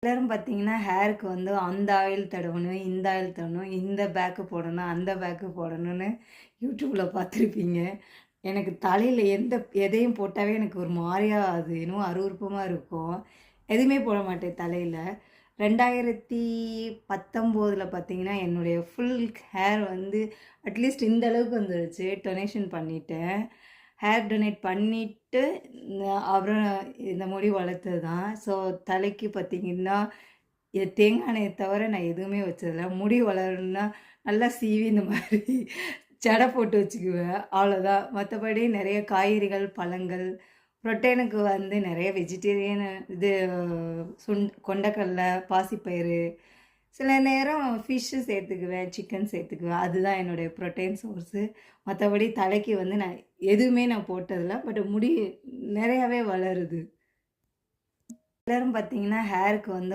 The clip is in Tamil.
எல்லாரும் பார்த்தீங்கன்னா, ஹேருக்கு வந்து அந்த ஆயில் தடவணும், இந்த ஆயில் தடவணும், இந்த பேக்கு போடணும், அந்த பேக்கு போடணும்னு யூடியூப்ல பார்த்துருப்பீங்க. எனக்கு தலையில எதையும் போட்டாவே எனக்கு ஒரு மாரியா அது என்னமோ அருவருப்பமா இருக்கும். எதுவுமே போட மாட்டேன் தலையில. 2019ல பார்த்தீங்கன்னா, என்னுடைய ஃபுல் ஹேர் வந்து அட்லீஸ்ட் இந்த அளவுக்கு வந்துருச்சு. டொனேஷன் பண்ணிட்டேன். ஹேர் டொனேட் பண்ணிட்டு அப்புறம் இந்த முடி வளர்த்தது தான். ஸோ தலைக்கு பார்த்தீங்கன்னா, இது தேங்காய் எண்ணெய தவிர நான் எதுவுமே வச்சதில்ல. முடி வளரணும்னா நல்லா சீவி இந்த மாரி ஜடை போட்டு வச்சுக்குவேன். அவ்வளோதான். மத்தபடி நெறைய காய்கறிகள், பழங்கள், புரோட்டீனுக்கு வந்து நெறைய வெஜிடேரியன் இது கொண்டைக்கடல, பாசிப்பயிறு, சில நேரம் ஃபிஷ்ஷு சேர்த்துக்குவேன், சிக்கன் சேர்த்துக்குவேன். அதுதான் என்னுடைய புரோட்டீன் சோர்ஸு. மத்தபடி தலைக்கு வந்து நான் எதுவுமே நான் போட்டதில்ல. பட் முடி நெறையாவே வளருது. எல்லாரும் பார்த்தீங்கன்னா, ஹேருக்கு வந்து